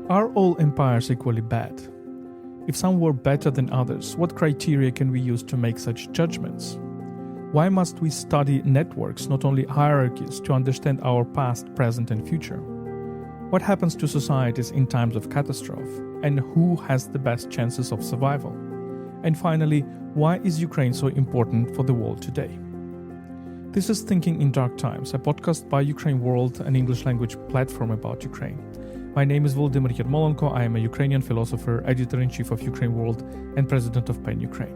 Are all empires equally bad? If some were better than others, what criteria can we use to make such judgments? Why must we study networks, not only hierarchies, to understand our past, present, and future? What happens to societies in times of catastrophe, and who has the best chances of survival? And finally, why is Ukraine so important for the world today? This is Thinking in Dark Times, a podcast by UkraineWorld, an English-language platform about Ukraine. My name is Volodymyr Yermolenko. I am a Ukrainian philosopher, editor-in-chief of UkraineWorld, and president of PEN Ukraine.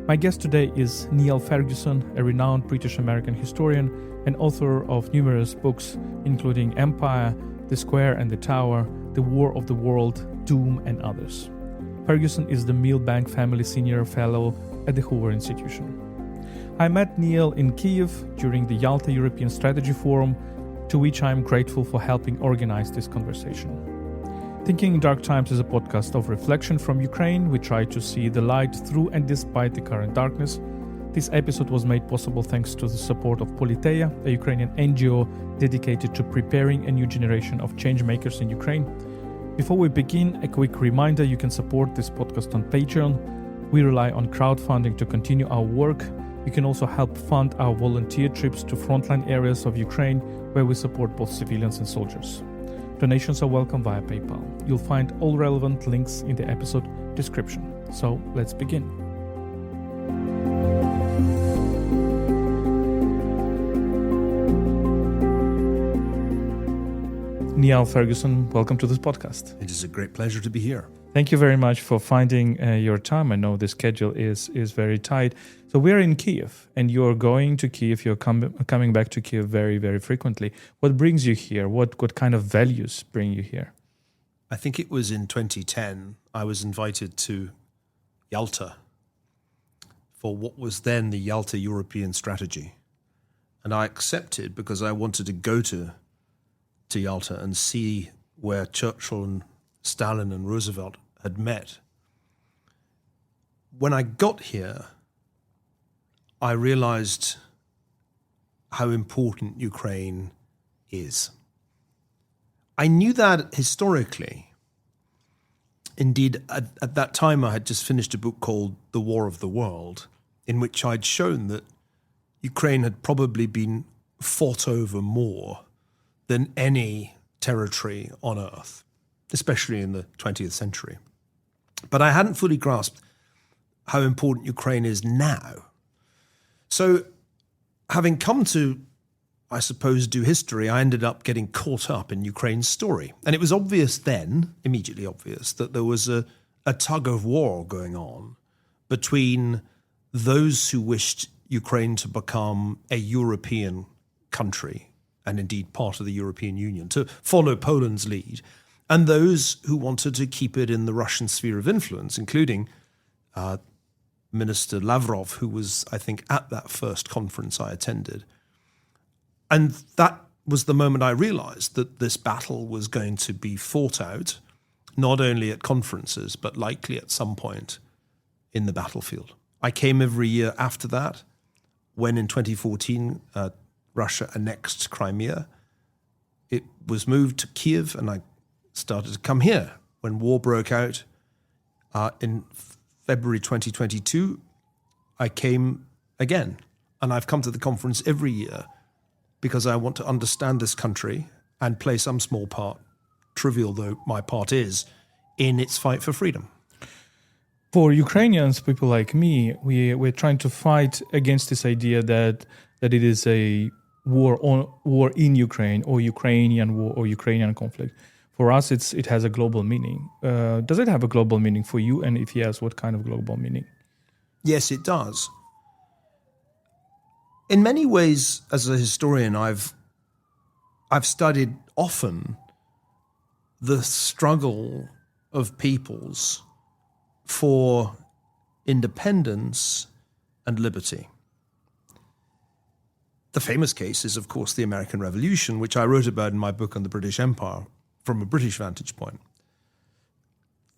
My guest today is Niall Ferguson, a renowned British-American historian and author of numerous books, including Empire, The Square and the Tower, The War of the World, Doom, and others. Ferguson is the Milbank Family Senior Fellow at the Hoover Institution. I met Niall in Kyiv during the Yalta European Strategy Forum, to which I am grateful for helping organize this conversation. Thinking in Dark Times is a podcast of reflection from Ukraine. We try to see the light through and despite the current darkness. This episode was made possible thanks to the support of Politeia, a Ukrainian NGO dedicated to preparing a new generation of change makers in Ukraine. Before we begin, a quick reminder: you can support this podcast on Patreon. We rely on crowdfunding to continue our work. You can also help fund our volunteer trips to frontline areas of Ukraine, where we support both civilians and soldiers. Donations are welcome via PayPal. You'll find all relevant links in the episode description. So let's begin. Niall Ferguson, welcome to this podcast. It is a great pleasure to be here. Thank you very much for finding your time. I know the schedule is very tight. So we're in Kyiv, and you're going to Kyiv. You're coming back to Kyiv very, very frequently. What brings you here? What kind of values bring you here? I think it was in 2010, I was invited to Yalta for what was then the Yalta European Strategy. And I accepted because I wanted to go to Yalta and see where Churchill and Stalin and Roosevelt had met. When I got here, I realized how important Ukraine is. I knew that historically. Indeed, at that time, I had just finished a book called The War of the World, in which I'd shown that Ukraine had probably been fought over more than any territory on earth, especially in the 20th century. But I hadn't fully grasped how important Ukraine is now. So having come to, I suppose, do history, I ended up getting caught up in Ukraine's story. And it was obvious then, immediately obvious, that there was a tug of war going on between those who wished Ukraine to become a European country, and indeed part of the European Union, to follow Poland's lead, and those who wanted to keep it in the Russian sphere of influence, including Minister Lavrov, who was, I think, at that first conference I attended. And that was the moment I realized that this battle was going to be fought out, not only at conferences, but likely at some point in the battlefield. I came every year after that, when in 2014, Russia annexed Crimea. It was moved to Kyiv, and I started to come here. When war broke out in February 2022, I came again. And I've come to the conference every year because I want to understand this country and play some small part, trivial though my part is, in its fight for freedom. For Ukrainians, people like me, we're trying to fight against this idea that it is a war in Ukraine, or Ukrainian war, or Ukrainian conflict. For us, it has a global meaning. Does it have a global meaning for you? And if yes, what kind of global meaning? Yes, it does. In many ways, as a historian, I've studied often the struggle of peoples for independence and liberty. The famous case is, of course, the American Revolution, which I wrote about in my book on the British Empire from a British vantage point.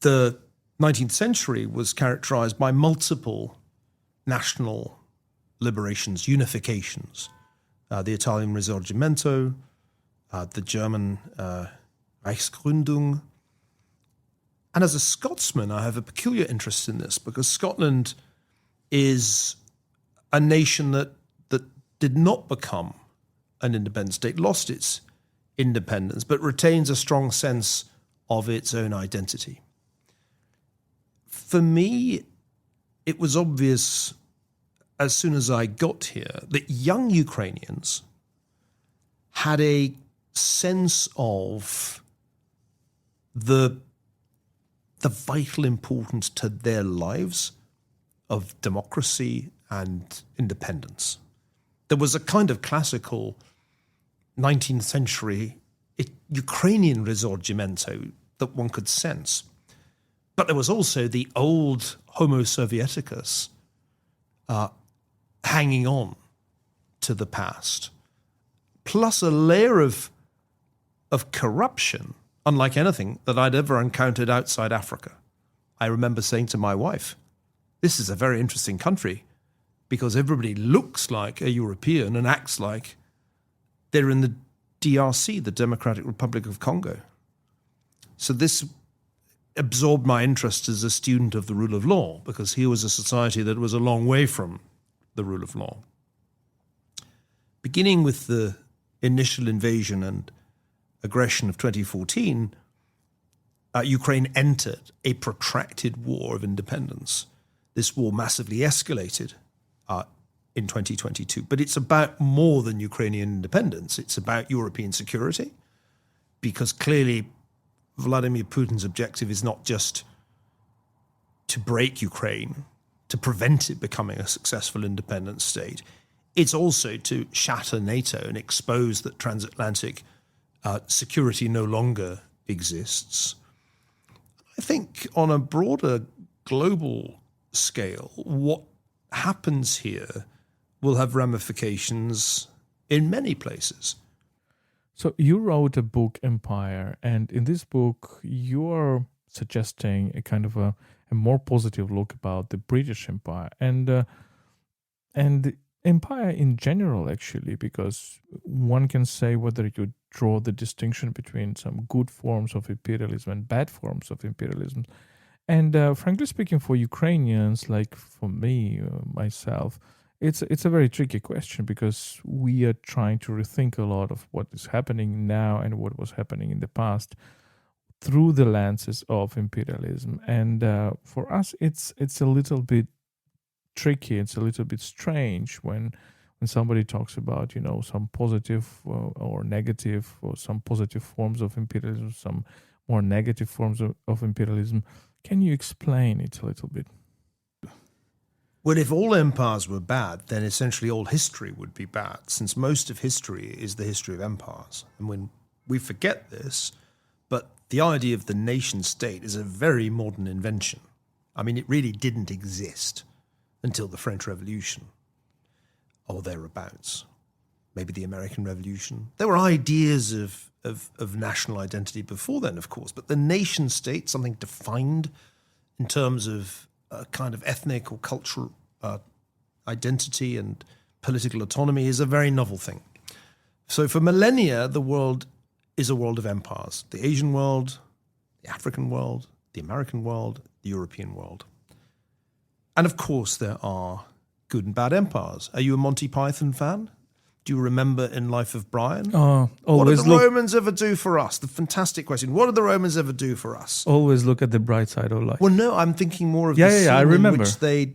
The 19th century was characterized by multiple national liberations, unifications. The Italian Risorgimento, the German Reichsgründung, And as a Scotsman, I have a peculiar interest in this because Scotland is a nation that did not become an independent state, lost its independence, but retains a strong sense of its own identity. For me, it was obvious as soon as I got here that young Ukrainians had a sense of the vital importance to their lives of democracy and independence. There was a kind of classical 19th century Ukrainian risorgimento that one could sense. But there was also the old Homo Sovieticus hanging on to the past, plus a layer of corruption unlike anything that I'd ever encountered outside Africa. I remember saying to my wife, this is a very interesting country because everybody looks like a European and acts like they're in the DRC, the Democratic Republic of Congo. So this absorbed my interest as a student of the rule of law, because here was a society that was a long way from the rule of law. Beginning with the initial invasion and aggression of 2014, Ukraine entered a protracted war of independence. This war massively escalated in 2022, but it's about more than Ukrainian independence. It's about European security, because clearly Vladimir Putin's objective is not just to break Ukraine, to prevent it becoming a successful independent state. It's also to shatter NATO and expose that transatlantic security no longer exists. I think on a broader global scale, what happens here will have ramifications in many places. So you wrote a book, Empire, and in this book you're suggesting a kind of a more positive look about the British Empire and empire in general, actually, because one can say whether you draw the distinction between some good forms of imperialism and bad forms of imperialism. And frankly speaking, for Ukrainians, like for me, myself, it's a very tricky question, because we are trying to rethink a lot of what is happening now and what was happening in the past through the lenses of imperialism. And for us, it's a little bit tricky. It's a little bit strange when somebody talks about, some positive or negative, or some positive forms of imperialism, some more negative forms of imperialism. Can you explain it a little bit? Well, if all empires were bad, then essentially all history would be bad, since most of history is the history of empires. And when we forget this, but the idea of the nation state is a very modern invention. I mean, it really didn't exist until the French Revolution, or thereabouts, maybe the American Revolution. There were ideas of national identity before then, of course, but the nation state, something defined in terms of a kind of ethnic or cultural identity and political autonomy, is a very novel thing. So for millennia, the world is a world of empires: the Asian world, the African world, the American world, the European world. And of course, there are good and bad empires. Are you a Monty Python fan? Do you remember in Life of Brian? What did the Romans ever do for us? The fantastic question. What did the Romans ever do for us? Always look at the bright side of life. Well, no, I'm thinking more of the scene I remember. in which they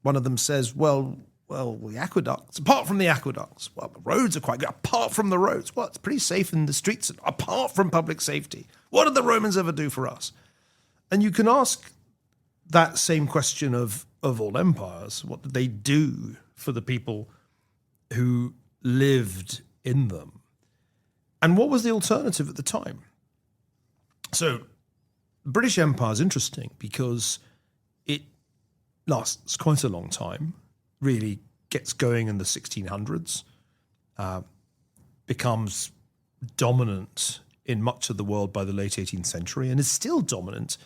one of them says, well, the aqueducts, apart from the aqueducts, well, the roads are quite good. Apart from the roads, well, it's pretty safe in the streets. Apart from public safety, what did the Romans ever do for us? And you can ask that same question of all empires. What did they do for the people who lived in them? And what was the alternative at the time? So the British Empire is interesting because it lasts quite a long time, really gets going in the 1600s, becomes dominant in much of the world by the late 18th century, and is still dominant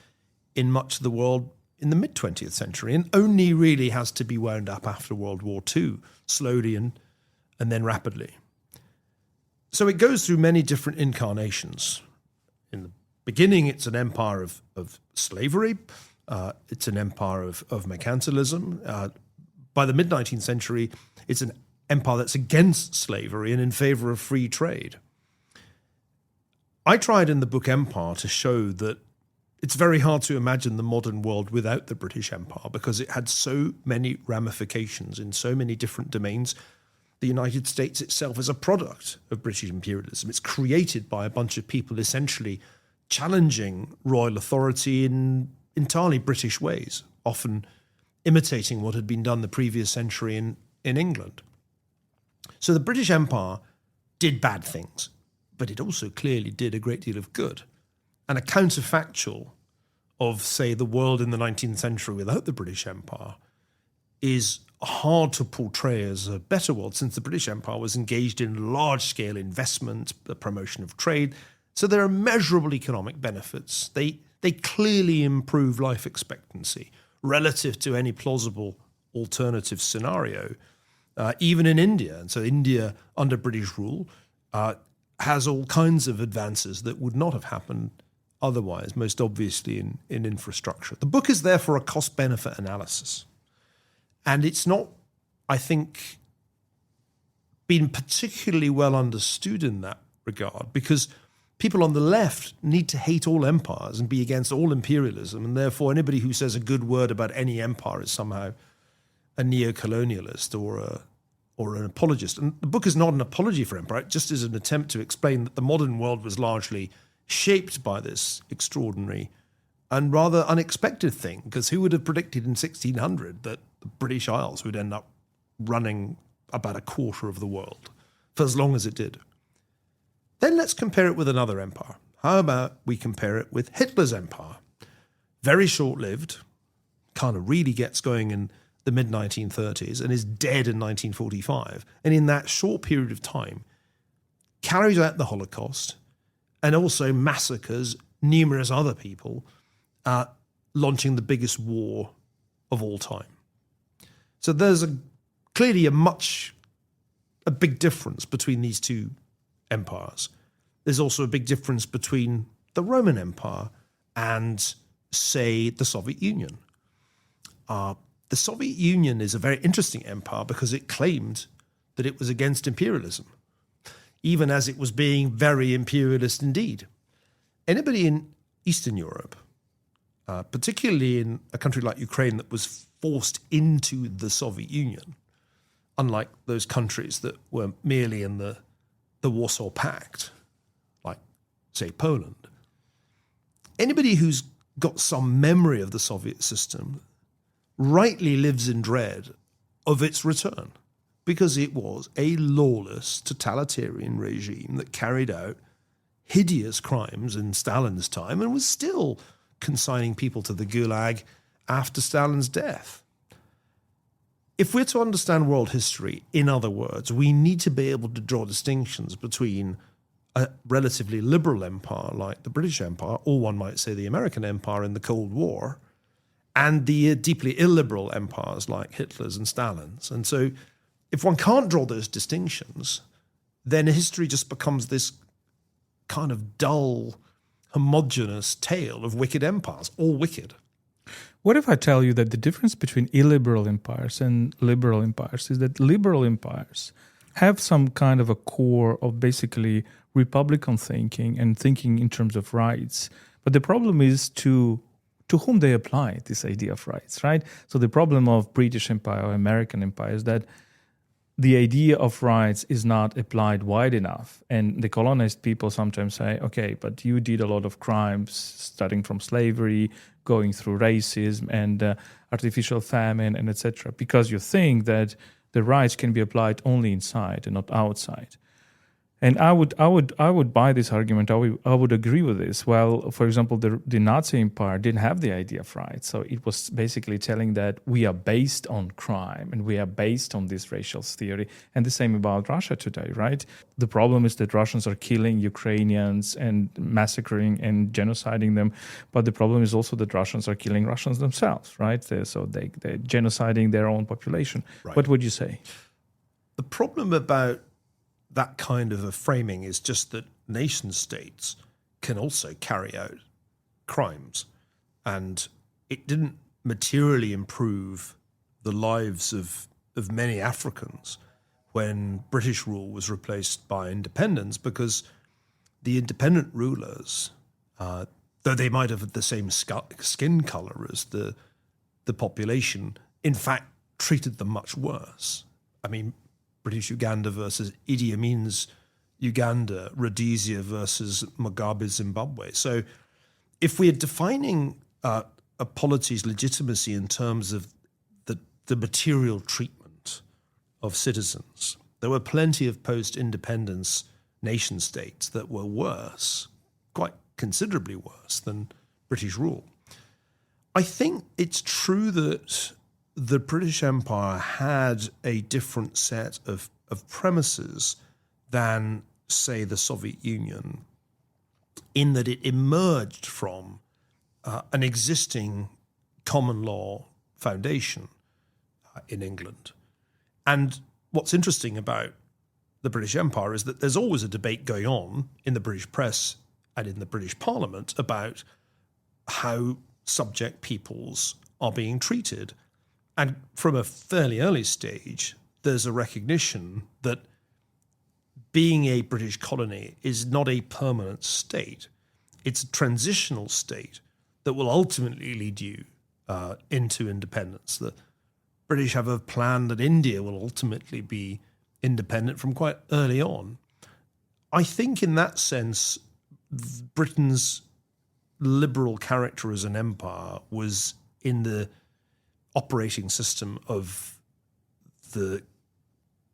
in much of the world in the mid-20th century, and only really has to be wound up after World War II, slowly and then rapidly. So it goes through many different incarnations in the beginning, it's an empire of slavery. It's an empire of mercantilism. By the mid-19th century, it's an empire that's against slavery and in favor of free trade. I tried in the book Empire to show that it's very hard to imagine the modern world without the British Empire because it had so many ramifications in so many different domains. The United States itself is a product of British imperialism. It's created by a bunch of people essentially challenging royal authority in entirely British ways, often imitating what had been done the previous century in England. So the British Empire did bad things, but it also clearly did a great deal of good. And a counterfactual of, say, the world in the 19th century without the British Empire is hard to portray as a better world, since the British Empire was engaged in large-scale investment, the promotion of trade. So there are measurable economic benefits. They clearly improve life expectancy relative to any plausible alternative scenario, even in India. And so India, under British rule, has all kinds of advances that would not have happened otherwise, most obviously in infrastructure. The book is therefore a cost-benefit analysis. And it's not, I think, been particularly well understood in that regard, because people on the left need to hate all empires and be against all imperialism, and therefore anybody who says a good word about any empire is somehow a neo-colonialist or an apologist. And the book is not an apology for empire, it just is an attempt to explain that the modern world was largely shaped by this extraordinary and rather unexpected thing, because who would have predicted in 1600 that the British Isles would end up running about a quarter of the world for as long as it did? Then let's compare it with another empire. How about we compare it with Hitler's empire? Very short-lived, kind of really gets going in the mid-1930s and is dead in 1945. And in that short period of time, carries out the Holocaust and also massacres numerous other people, launching the biggest war of all time. So there's clearly a big difference between these two empires. There's also a big difference between the Roman Empire and, say, the Soviet Union. The Soviet Union is a very interesting empire because it claimed that it was against imperialism, even as it was being very imperialist indeed. Anybody in Eastern Europe, particularly in a country like Ukraine that was forced into the Soviet Union, unlike those countries that were merely in the Warsaw Pact, like, say, Poland. Anybody who's got some memory of the Soviet system rightly lives in dread of its return, because it was a lawless, totalitarian regime that carried out hideous crimes in Stalin's time and was still consigning people to the Gulag after Stalin's death. If we're to understand world history, in other words, we need to be able to draw distinctions between a relatively liberal empire like the British Empire, or one might say the American Empire in the Cold War, and the deeply illiberal empires like Hitler's and Stalin's. And so if one can't draw those distinctions, then history just becomes this kind of dull, homogeneous tale of wicked empires, all wicked. What if I tell you that the difference between illiberal empires and liberal empires is that liberal empires have some kind of a core of basically republican thinking and thinking in terms of rights. But the problem is to whom they apply this idea of rights, right? So the problem of British Empire or American Empire is that the idea of rights is not applied wide enough. And the colonized people sometimes say, okay, but you did a lot of crimes, starting from slavery, going through racism and artificial famine and etc., because you think that the rights can be applied only inside and not outside. And I would buy this argument. I would agree with this. Well, for example, the Nazi Empire didn't have the idea of rights. So it was basically telling that we are based on crime and we are based on this racial theory. And the same about Russia today, right? The problem is that Russians are killing Ukrainians and massacring and genociding them. But the problem is also that Russians are killing Russians themselves, right? So they're genociding their own population. Right. What would you say? The problem about that kind of a framing is just that nation states can also carry out crimes. And it didn't materially improve the lives of many Africans when British rule was replaced by independence, because the independent rulers, though they might have the same skin color as the population, in fact treated them much worse. I mean, British Uganda versus Idi Amin's Uganda, Rhodesia versus Mugabe's Zimbabwe. So if we are defining a policy's legitimacy in terms of the material treatment of citizens, there were plenty of post-independence nation states that were worse, quite considerably worse than British rule. I think it's true that the British Empire had a different set of premises than, say, the Soviet Union, in that it emerged from an existing common law foundation in England. And what's interesting about the British Empire is that there's always a debate going on in the British press and in the British Parliament about how subject peoples are being treated. And from a fairly early stage, there's a recognition that being a British colony is not a permanent state. It's a transitional state that will ultimately lead you into independence. The British have a plan that India will ultimately be independent from quite early on. I think in that sense, Britain's liberal character as an empire was in the operating system of the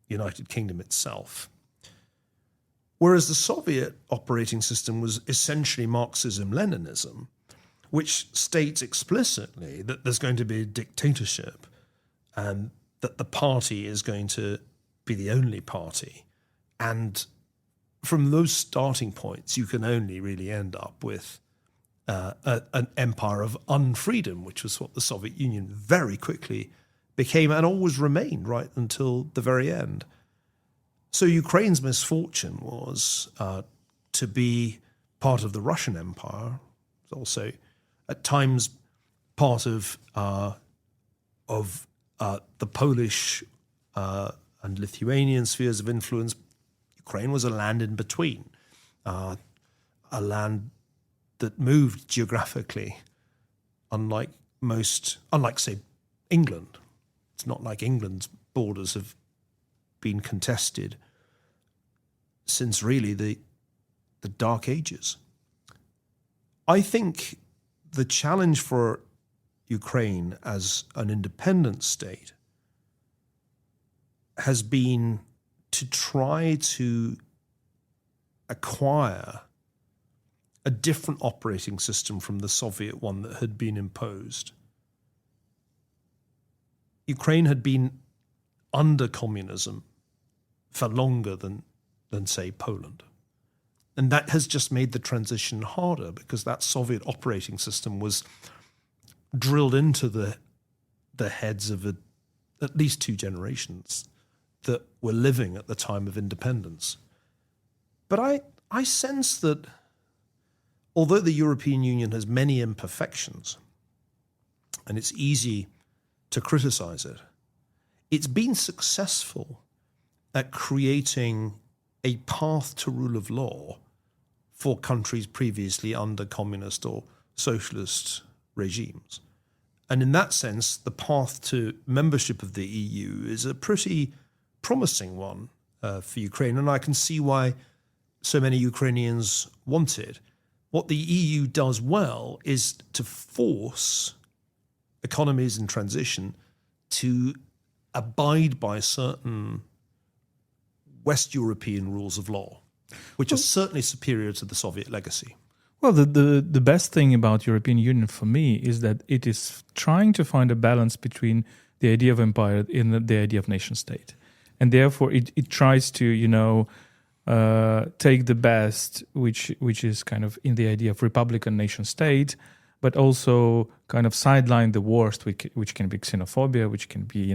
United Kingdom itself. Whereas the Soviet operating system was essentially Marxism-Leninism, which states explicitly that there's going to be a dictatorship and that the party is going to be the only party. And from those starting points, you can only really end up with an empire of unfreedom, which was what the Soviet Union very quickly became and always remained right until the very end. So Ukraine's misfortune was to be part of the Russian Empire, also at times part of the Polish and Lithuanian spheres of influence. Ukraine was a land in between, a land that moved geographically, unlike say England. It's not like England's borders have been contested since really the Dark Ages. I think the challenge for Ukraine as an independent state has been to try to acquire a different operating system from the Soviet one that had been imposed. Ukraine had been under communism for longer than say, Poland. And that has just made the transition harder because that Soviet operating system was drilled into the heads of at least two generations that were living at the time of independence. But I sense that although the European Union has many imperfections, and it's easy to criticize it, it's been successful at creating a path to rule of law for countries previously under communist or socialist regimes. And in that sense, the path to membership of the EU is a pretty promising one for Ukraine, and I can see why so many Ukrainians want it. What the EU does well is to force economies in transition to abide by certain West European rules of law, which are certainly superior to the Soviet legacy. Well, the best thing about European Union for me is that it is trying to find a balance between the idea of empire and the idea of nation state. And therefore it tries to, take the best, which is kind of in the idea of republican nation state, but also kind of sideline the worst, which can be xenophobia, which can be,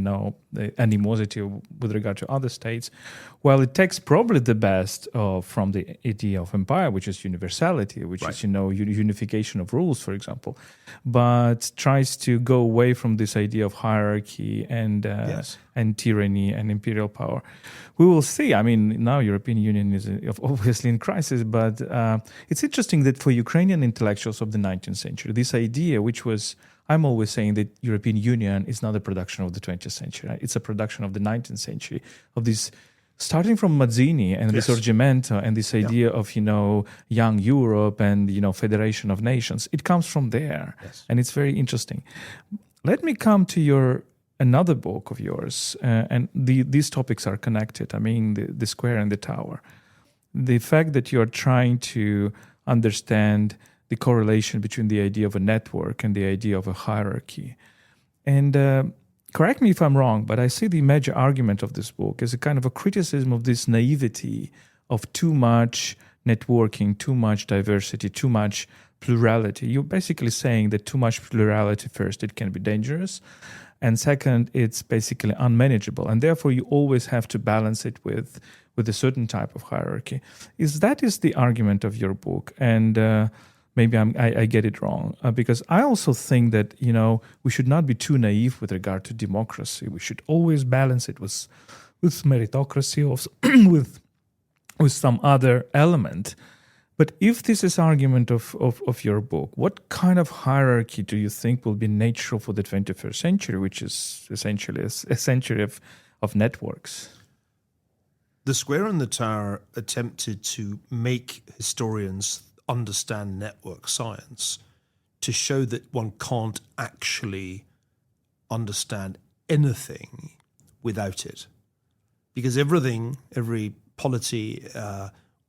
the animosity with regard to other states, while it takes probably the best from the idea of empire, which is universality, which is, unification of rules, for example, but tries to go away from this idea of hierarchy and tyranny and imperial power. We will see. I mean, now European Union is obviously in crisis, but it's interesting that for Ukrainian intellectuals of the 19th century, this idea, which was, I'm always saying that European Union is not a production of the 20th century. Right? It's a production of the 19th century, of this, starting from Mazzini and Risorgimento and this idea of, young Europe and, federation of nations. It comes from there. Yes. And it's very interesting. Let me come to another book of yours, and these topics are connected. I mean, the square and the tower. The fact that you're trying to understand the correlation between the idea of a network and the idea of a hierarchy. And correct me if I'm wrong, but I see the major argument of this book as a kind of a criticism of this naivety of too much networking, too much diversity, too much plurality. You're basically saying that too much plurality, first, it can be dangerous. And second, it's basically unmanageable. And therefore, you always have to balance it with a certain type of hierarchy. Is the argument of your book? And maybe I get it wrong. Because I also think that, we should not be too naive with regard to democracy. We should always balance it with meritocracy, with some other element. But if this is argument of your book, what kind of hierarchy do you think will be natural for the 21st century, which is essentially a century of networks? The Square and the Tower attempted to make historians understand network science, to show that one can't actually understand anything without it. Because every polity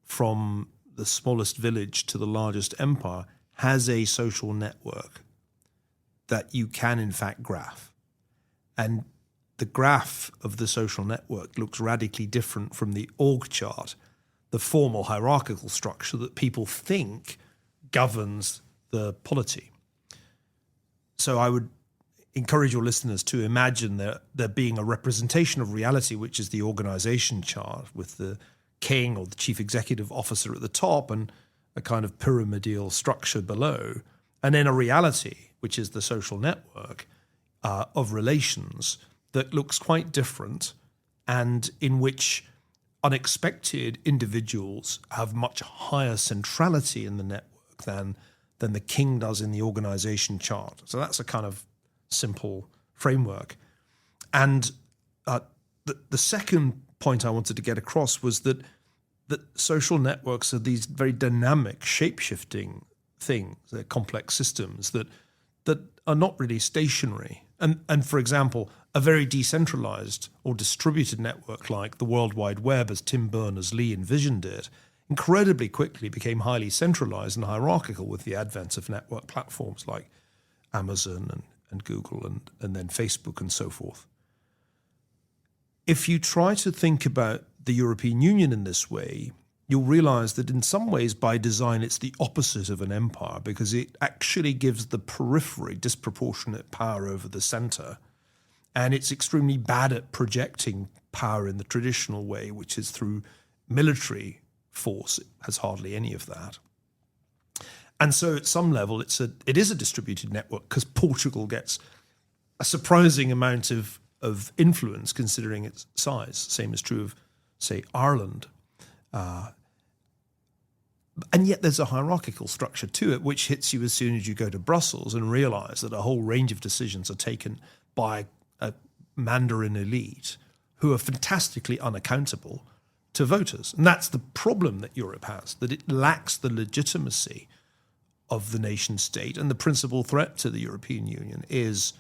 from the smallest village to the largest empire has a social network that you can in fact graph. And the graph of the social network looks radically different from the org chart, the formal hierarchical structure that people think governs the polity. So I would encourage your listeners to imagine there being a representation of reality, which is the organization chart with the king or the chief executive officer at the top and a kind of pyramidal structure below, and then a reality, which is the social network of relations that looks quite different and in which unexpected individuals have much higher centrality in the network than the king does in the organization chart. So that's a kind of simple framework. And the second point I wanted to get across was that social networks are these very dynamic, shape-shifting things. They're complex systems that are not really stationary. And for example, a very decentralized or distributed network like the World Wide Web, as Tim Berners-Lee envisioned it, incredibly quickly became highly centralized and hierarchical with the advent of network platforms like Amazon and Google and then Facebook and so forth. If you try to think about the European Union in this way, you'll realize that in some ways, by design, it's the opposite of an empire because it actually gives the periphery disproportionate power over the center. And it's extremely bad at projecting power in the traditional way, which is through military force. It has hardly any of that. And so at some level, it is a distributed network because Portugal gets a surprising amount of influence considering its size. Same is true of, say, Ireland. And yet there's a hierarchical structure to it, which hits you as soon as you go to Brussels and realize that a whole range of decisions are taken by a Mandarin elite who are fantastically unaccountable to voters. And that's the problem that Europe has, that it lacks the legitimacy of the nation state. And the principal threat to the European Union is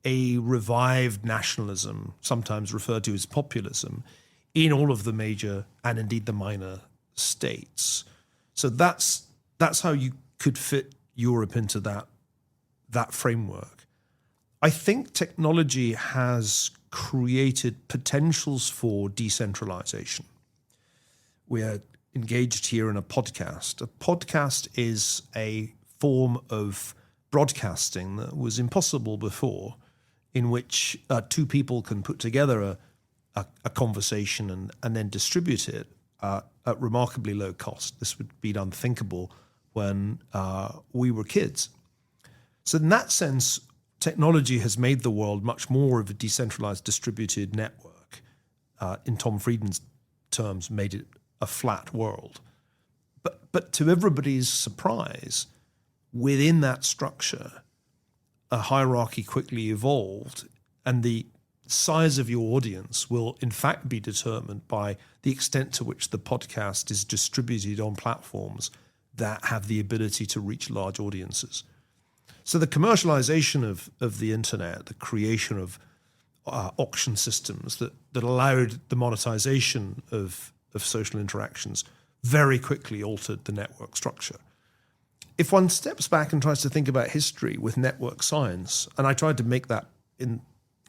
a revived nationalism, sometimes referred to as populism, in all of the major and indeed the minor states. So that's how you could fit Europe into that framework. I think technology has created potentials for decentralization. We are engaged here in a podcast. A podcast is a form of broadcasting that was impossible before, in which two people can put together a conversation and then distribute it at remarkably low cost. This would be unthinkable when we were kids. So in that sense, technology has made the world much more of a decentralized, distributed network. In Tom Friedman's terms, made it a flat world. But to everybody's surprise, within that structure, a hierarchy quickly evolved, and the size of your audience will in fact be determined by the extent to which the podcast is distributed on platforms that have the ability to reach large audiences. So the commercialization of the internet, the creation of auction systems that allowed the monetization of social interactions very quickly altered the network structure. If one steps back and tries to think about history with network science, and I tried to make that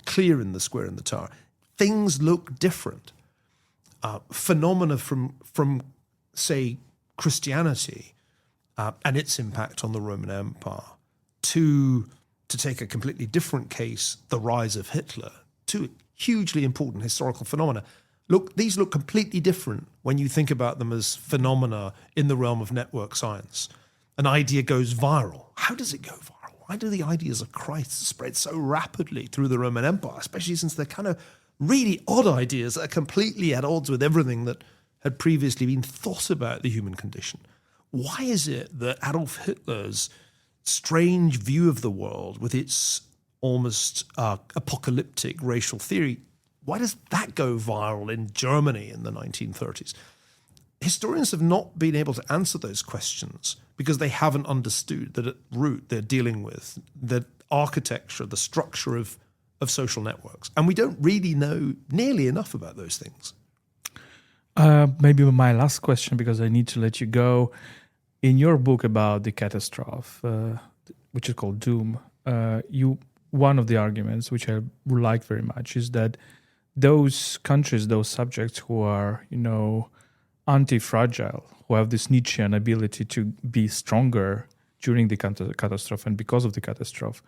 clear in The Square in the Tower, things look different. Phenomena from say, Christianity and its impact on the Roman Empire, to take a completely different case, the rise of Hitler, two hugely important historical phenomena. These look completely different when you think about them as phenomena in the realm of network science. An idea goes viral. How does it go viral? Why do the ideas of Christ spread so rapidly through the Roman Empire, especially since they're kind of really odd ideas that are completely at odds with everything that had previously been thought about the human condition? Why is it that Adolf Hitler's strange view of the world, with its almost apocalyptic racial theory, why does that go viral in Germany in the 1930s? Historians have not been able to answer those questions because they haven't understood that at root they're dealing with the architecture, the structure of social networks. And we don't really know nearly enough about those things. Maybe my last question, because I need to let you go. In your book about the catastrophe, which is called Doom, one of the arguments, which I like very much, is that those countries, those subjects who are, antifragile, who have this Nietzschean ability to be stronger during the catastrophe and because of the catastrophe,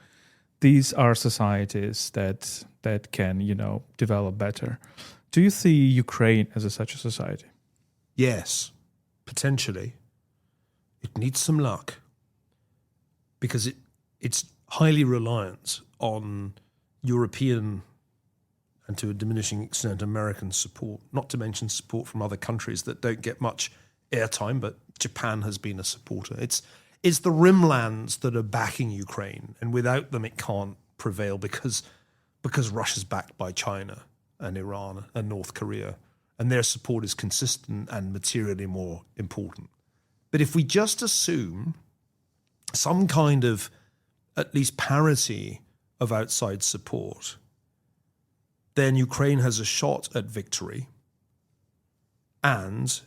these are societies that can, develop better. Do you see Ukraine as such a society? Yes, potentially. It needs some luck because it's highly reliant on European and to a diminishing extent American support, not to mention support from other countries that don't get much airtime, but Japan has been a supporter. It's the rimlands that are backing Ukraine, and without them it can't prevail because Russia's backed by China and Iran and North Korea, and their support is consistent and materially more important. But if we just assume some kind of at least parity of outside support, then Ukraine has a shot at victory, and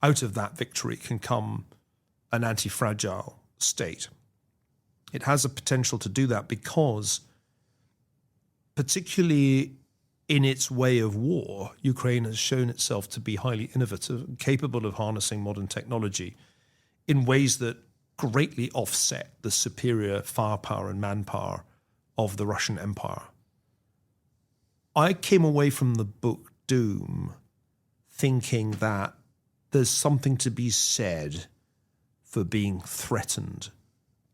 out of that victory can come an anti-fragile state. It has a potential to do that because, particularly in its way of war, Ukraine has shown itself to be highly innovative, capable of harnessing modern technology in ways that greatly offset the superior firepower and manpower of the Russian Empire. I came away from the book Doom thinking that there's something to be said for being threatened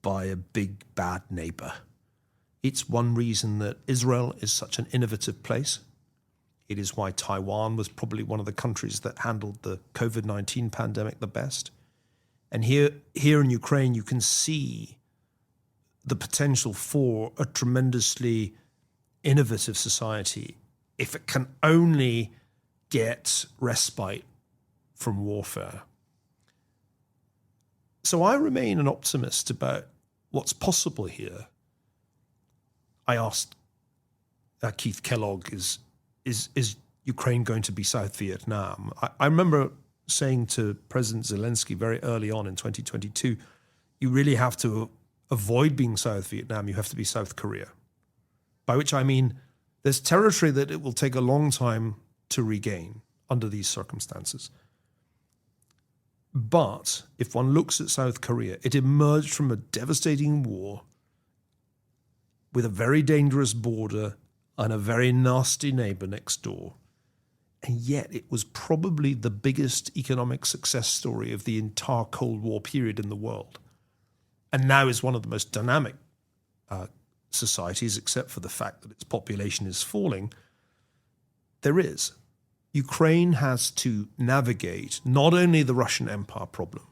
by a big bad neighbor. It's one reason that Israel is such an innovative place. It is why Taiwan was probably one of the countries that handled the COVID-19 pandemic the best. And here in Ukraine, you can see the potential for a tremendously innovative society if it can only get respite from warfare. So I remain an optimist about what's possible here. I asked Keith Kellogg, is Ukraine going to be South Vietnam? I remember saying to President Zelensky very early on in 2022, you really have to avoid being South Vietnam, you have to be South Korea. By which I mean there's territory that it will take a long time to regain under these circumstances. But if one looks at South Korea, it emerged from a devastating war with a very dangerous border and a very nasty neighbor next door. And yet it was probably the biggest economic success story of the entire Cold War period in the world. And now is one of the most dynamic societies, except for the fact that its population is falling. There is. Ukraine has to navigate not only the Russian Empire problem,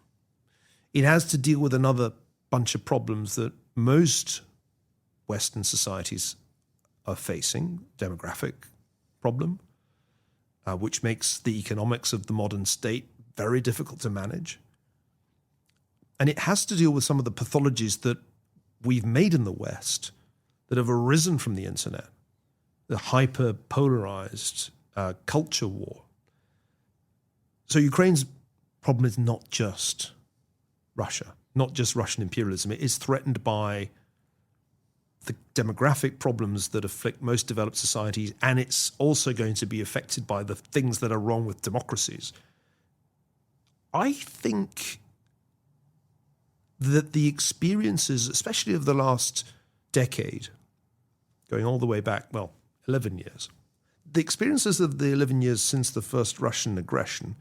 it has to deal with another bunch of problems that most Western societies are facing. Demographic problem, which makes the economics of the modern state very difficult to manage. And it has to deal with some of the pathologies that we've made in the West that have arisen from the internet, the hyper-polarized culture war. So Ukraine's problem is not just Russia, not just Russian imperialism. It is threatened by the demographic problems that afflict most developed societies, and it's also going to be affected by the things that are wrong with democracies. I think that the experiences, especially of the last decade, going all the way back, 11 years, the experiences of the 11 years since the first Russian aggression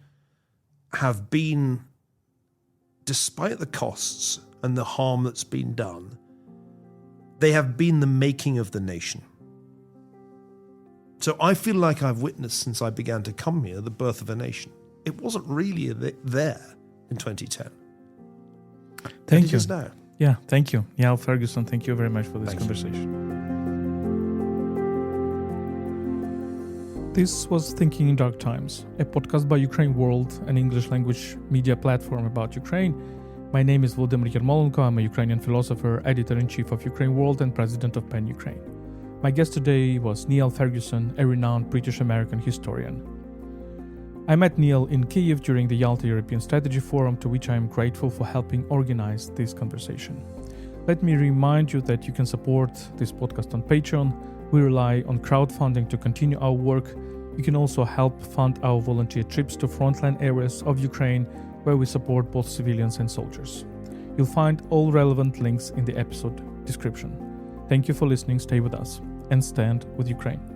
have been, despite the costs and the harm that's been done, they have been the making of the nation. So I feel like I've witnessed, since I began to come here, the birth of a nation. It wasn't really there in 2010. Thank you. It is now. Yeah, thank you. Niall Ferguson, thank you very much for this conversation. This was Thinking in Dark Times, a podcast by UkraineWorld, an English language media platform about Ukraine. My name is Volodymyr Yermolenko. I'm a Ukrainian philosopher, editor-in-chief of UkraineWorld and president of PEN Ukraine. My guest today was Niall Ferguson, a renowned British-American historian. I met Niall in Kyiv during the Yalta European Strategy Forum, to which I am grateful for helping organize this conversation. Let me remind you that you can support this podcast on Patreon. We rely on crowdfunding to continue our work. You can also help fund our volunteer trips to frontline areas of Ukraine, where we support both civilians and soldiers. You'll find all relevant links in the episode description. Thank you for listening, stay with us, and stand with Ukraine.